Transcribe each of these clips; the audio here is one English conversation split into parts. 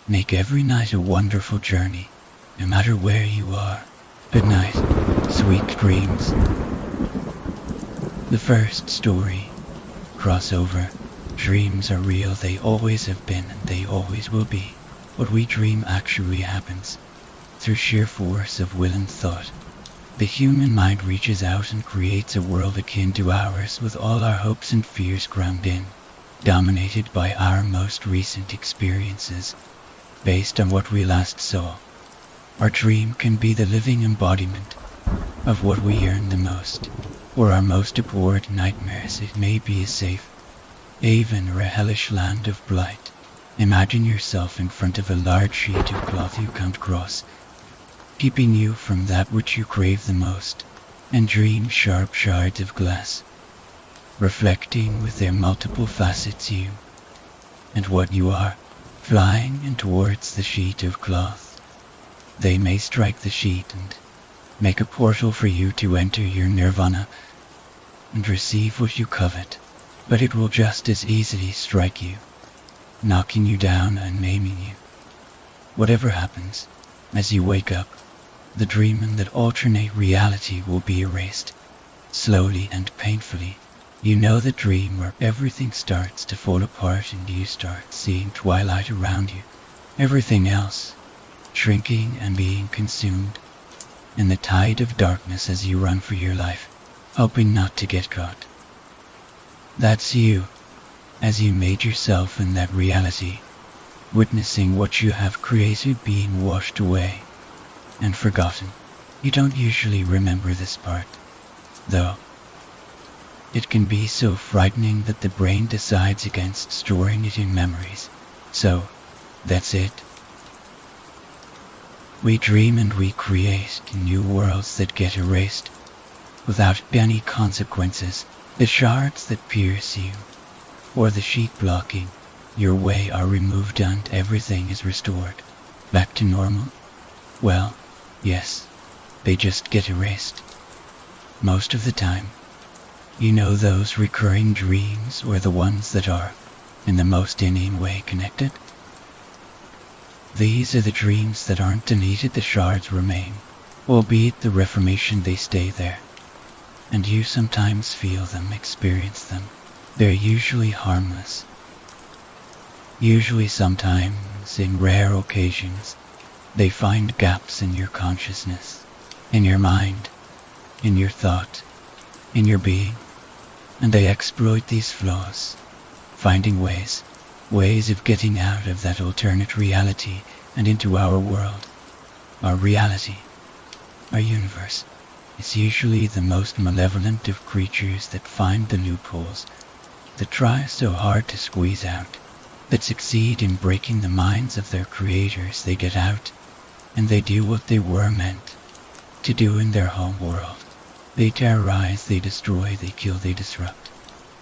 Make every night a wonderful journey, no matter where you are. Good night, sweet dreams. The first story, crossover. Dreams are real, they always have been and they always will be. What we dream actually happens, through sheer force of will and thought. The human mind reaches out and creates a world akin to ours with all our hopes and fears ground in, dominated by our most recent experiences, based on what we last saw. Our dream can be the living embodiment of what we yearn the most, or our most abhorred nightmares. It may be a safe haven or a hellish land of blight. Imagine yourself in front of a large sheet of cloth you can't cross, keeping you from that which you crave the most, and dream sharp shards of glass, reflecting with their multiple facets you and what you are, flying in towards the sheet of cloth. They may strike the sheet and make a portal for you to enter your nirvana and receive what you covet, but it will just as easily strike you, knocking you down and maiming you. Whatever happens, as you wake up, the dream and that alternate reality will be erased, slowly and painfully. You know the dream where everything starts to fall apart and you start seeing twilight around you, everything else shrinking and being consumed in the tide of darkness as you run for your life, hoping not to get caught. That's you, as you made yourself in that reality, witnessing what you have created being washed away and forgotten. You don't usually remember this part, though. It can be so frightening that the brain decides against storing it in memories. So, that's it. We dream and we create new worlds that get erased without any consequences. The shards that pierce you, or the sheet blocking your way, are removed and everything is restored back to normal. Well, yes, they just get erased. Most of the time. You know those recurring dreams, or the ones that are, in the most inane way, connected? These are the dreams that aren't deleted, the shards remain, albeit the reformation they stay there. And you sometimes feel them, experience them. They're usually harmless. Usually sometimes, in rare occasions, they find gaps in your consciousness, in your mind, in your thought, in your being, and they exploit these flaws, finding ways of getting out of that alternate reality and into our world, our reality, our universe. Is usually the most malevolent of creatures that find the loopholes, that try so hard to squeeze out, that succeed in breaking the minds of their creators. They get out, and they do what they were meant to do in their home world. They terrorize, they destroy, they kill, they disrupt.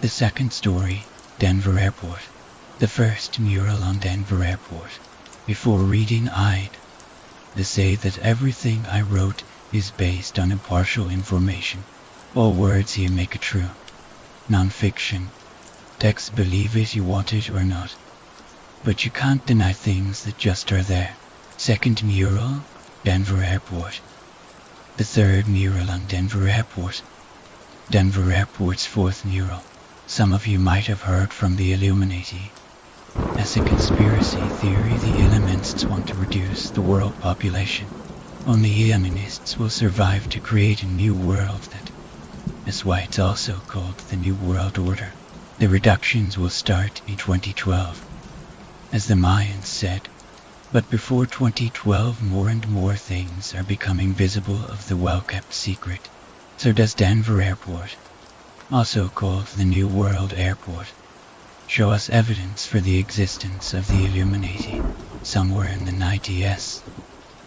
The second story, Denver Airport. The first mural on Denver Airport. Before reading, I'd to say that everything I wrote is based on impartial information. All words here make it true. Non-fiction. Text, believe it you want it or not. But you can't deny things that just are there. Second mural, Denver Airport. The third mural on Denver Airport. Denver Airport's fourth mural. Some of you might have heard from the Illuminati. As a conspiracy theory, the Illuminists want to reduce the world population. Only Illuminists will survive to create a new world that's why it's also called the New World Order. The reductions will start in 2012, as the Mayans said. But before 2012, more and more things are becoming visible of the well-kept secret. So does Denver Airport, also called the New World Airport, show us evidence for the existence of the Illuminati. Somewhere in the 90s,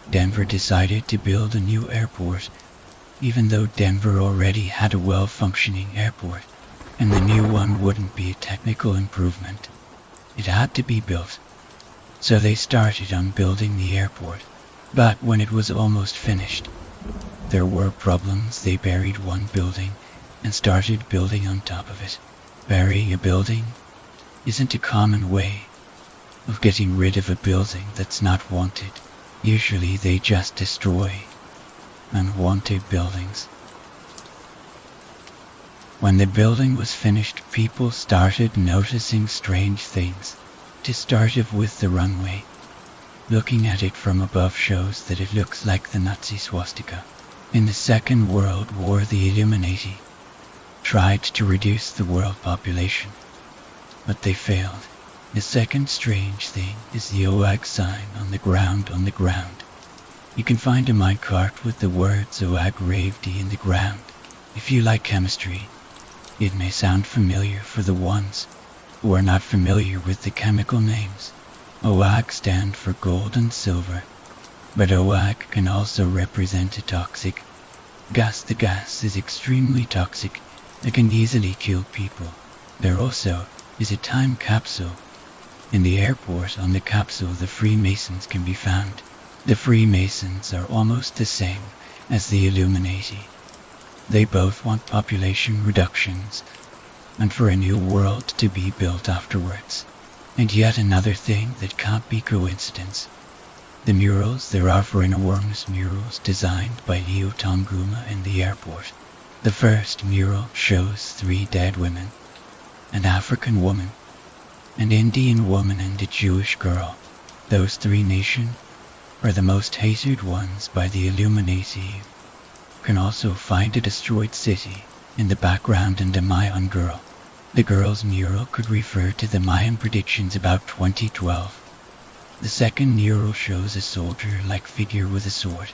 Denver decided to build a new airport, even though Denver already had a well-functioning airport, and the new one wouldn't be a technical improvement. It had to be built. So they started on building the airport, but when it was almost finished, there were problems. They buried one building and started building on top of it. Burying a building isn't a common way of getting rid of a building that's not wanted. Usually they just destroy unwanted buildings. When the building was finished, people started noticing strange things. To start with the runway. Looking at it from above shows that it looks like the Nazi swastika. In the Second World War, the Illuminati tried to reduce the world population, but they failed. The second strange thing is the OAG sign on the ground. You can find a minecart with the words OAG raved in the ground. If you like chemistry, it may sound familiar for the ones who are not familiar with the chemical names. OAG stand for gold and silver, but OAG can also represent a toxic gas. The gas is extremely toxic and can easily kill people. There also is a time capsule. In the airport on the capsule, the Freemasons can be found. The Freemasons are almost the same as the Illuminati. They both want population reductions and for a new world to be built afterwards. And yet another thing that can't be coincidence. The murals there are for enormous murals designed by Leo Tonguma in the airport. The first mural shows 3 dead women, an African woman, an Indian woman and a Jewish girl. Those 3 nations are the most hated ones by the Illuminati. You can also find a destroyed city in the background and a Mayan girl. The girl's mural could refer to the Mayan predictions about 2012. The second mural shows a soldier-like figure with a sword.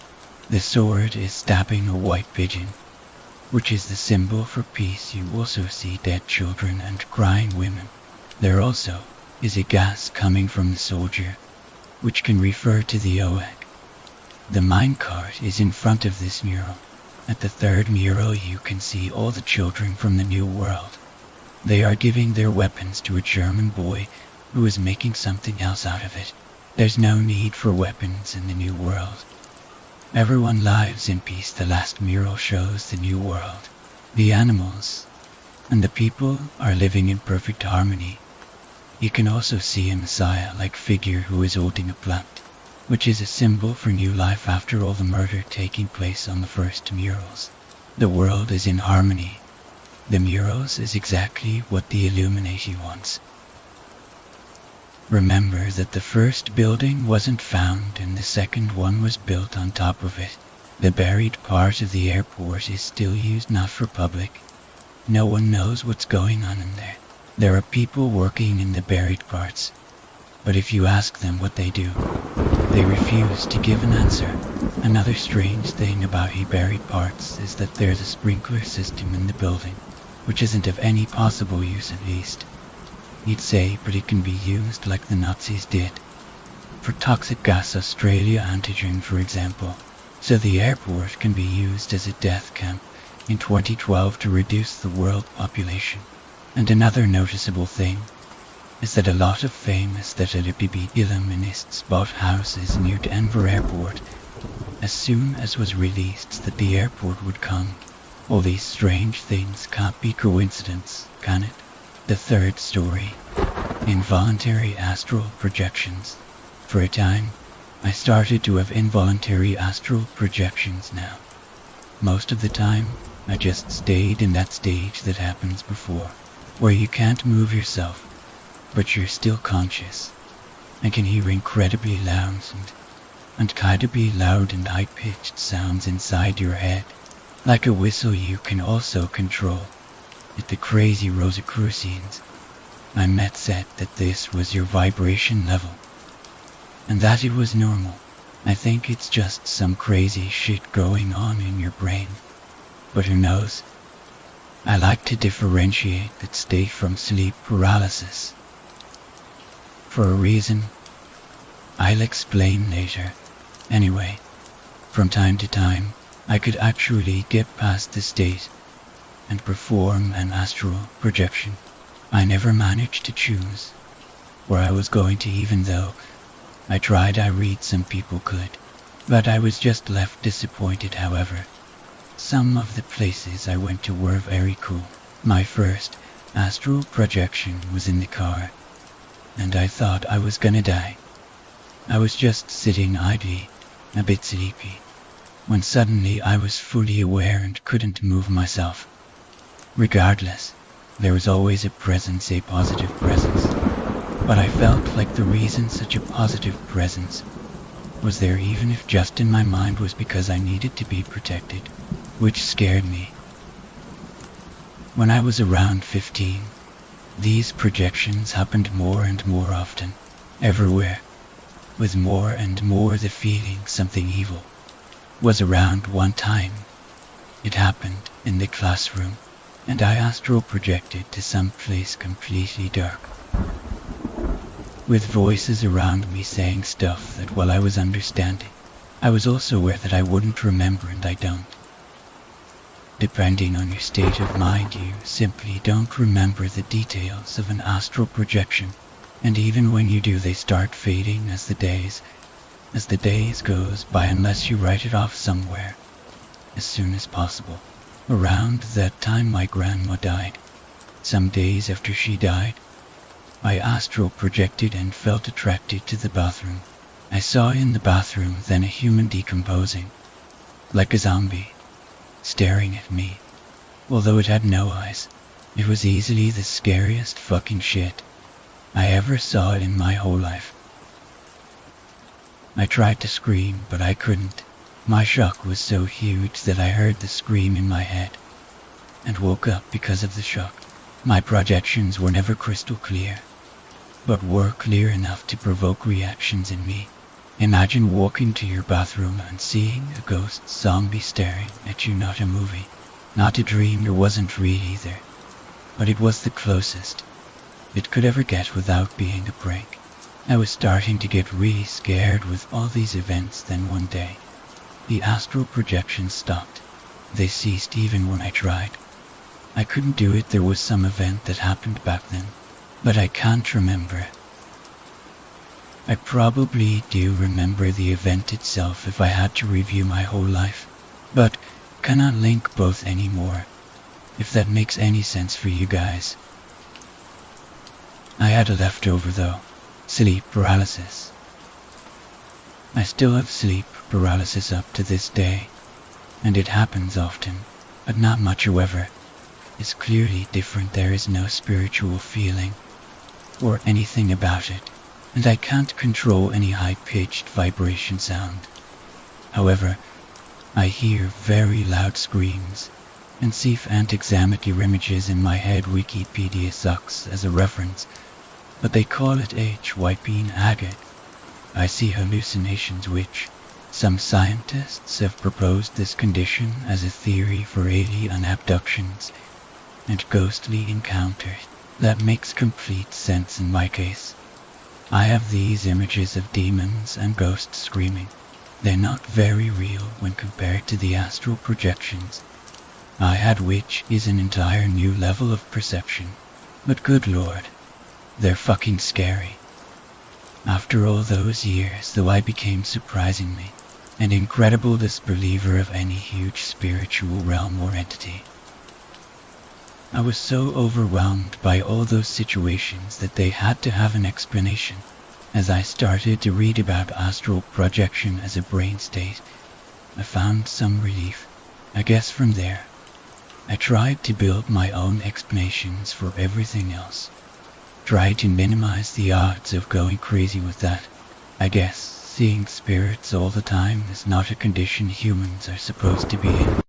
The sword is stabbing a white pigeon, which is the symbol for peace. You also see dead children and crying women. There also is a gas coming from the soldier, which can refer to the OAG. The minecart is in front of this mural. At the third mural you can see all the children from the New World. They are giving their weapons to a German boy who is making something else out of it. There's no need for weapons in the New World. Everyone lives in peace. The last mural shows the New World. The animals and the people are living in perfect harmony. You can also see a Messiah-like figure who is holding a plant, which is a symbol for new life after all the murder taking place on the first murals. The world is in harmony. The murals is exactly what the Illuminati wants. Remember that the first building wasn't found and the second one was built on top of it. The buried part of the airport is still used, not for public. No one knows what's going on in there. There are people working in the buried parts, but if you ask them what they do, they refuse to give an answer. Another strange thing about the buried parts is that there's a sprinkler system in the building, which isn't of any possible use, at least. You'd say, but it can be used like the Nazis did. For toxic gas Australia antigen, for example. So the airport can be used as a death camp in 2012 to reduce the world population. And another noticeable thing is that a lot of famous LGBT illuminists bought houses near Denver Airport as soon as was released that the airport would come. All these strange things can't be coincidence, can it? The third story, involuntary astral projections. For a time, I started to have involuntary astral projections now. Most of the time, I just stayed in that stage that happens before, where you can't move yourself, but you're still conscious, and can hear incredibly loud and kinda loud and high-pitched sounds inside your head. Like a whistle you can also control. At the crazy Rosicrucians, I met said that this was your vibration level, and that it was normal. I think it's just some crazy shit going on in your brain, but who knows? I like to differentiate that state from sleep paralysis. For a reason I'll explain later. Anyway, from time to time, I could actually get past the state and perform an astral projection. I never managed to choose where I was going to, even though I tried. I read some people could, but I was just left disappointed. However, some of the places I went to were very cool. My first astral projection was in the car. and I thought I was gonna die. I was just sitting idly, a bit sleepy, when suddenly I was fully aware and couldn't move myself. Regardless, there was always a presence, a positive presence. But I felt like the reason such a positive presence was there, even if just in my mind, was because I needed to be protected, which scared me. When I was around 15, these projections happened more and more often, everywhere, with more and more the feeling something evil was around. One time, it happened in the classroom, and I astral projected to some place completely dark, with voices around me saying stuff that, while I was understanding, I was also aware that I wouldn't remember, and I don't. Depending on your state of mind, you simply don't remember the details of an astral projection, and even when you do, they start fading as the days goes by, unless you write it off somewhere as soon as possible. Around that time my grandma died. Some days after she died, I astral projected and felt attracted to the bathroom. I saw in the bathroom then a human decomposing, like a zombie, staring at me. Although it had no eyes, it was easily the scariest fucking shit I ever saw in my whole life. I tried to scream, but I couldn't. My shock was so huge that I heard the scream in my head, and woke up because of the shock. My projections were never crystal clear, but were clear enough to provoke reactions in me. Imagine walking to your bathroom and seeing a ghost zombie staring at you. Not a movie, not a dream. It wasn't real either, but it was the closest it could ever get without being a prank. I was starting to get really scared with all these events. Then one day, the astral projections stopped. They ceased even when I tried. I couldn't do it. There was some event that happened back then, but I can't remember. I probably do remember the event itself if I had to review my whole life, but cannot link both anymore, if that makes any sense for you guys. I had a leftover though, sleep paralysis. I still have sleep paralysis up to this day, and it happens often, but not much. However, it's clearly different. There is no spiritual feeling or anything about it, and I can't control any high-pitched vibration sound. However, I hear very loud screams and see phantasmatic images in my head. Wikipedia sucks as a reference, but they call it wiping agate. I see hallucinations, which some scientists have proposed this condition as a theory for alien abductions and ghostly encounters. That makes complete sense in my case. I have these images of demons and ghosts screaming. They're not very real when compared to the astral projections I had, which is an entire new level of perception. But good lord, they're fucking scary. After all those years, though, I became surprisingly an incredible disbeliever of any huge spiritual realm or entity. I was so overwhelmed by all those situations that they had to have an explanation. As I started to read about astral projection as a brain state, I found some relief. I guess from there, I tried to build my own explanations for everything else. Tried to minimize the odds of going crazy with that. I guess seeing spirits all the time is not a condition humans are supposed to be in.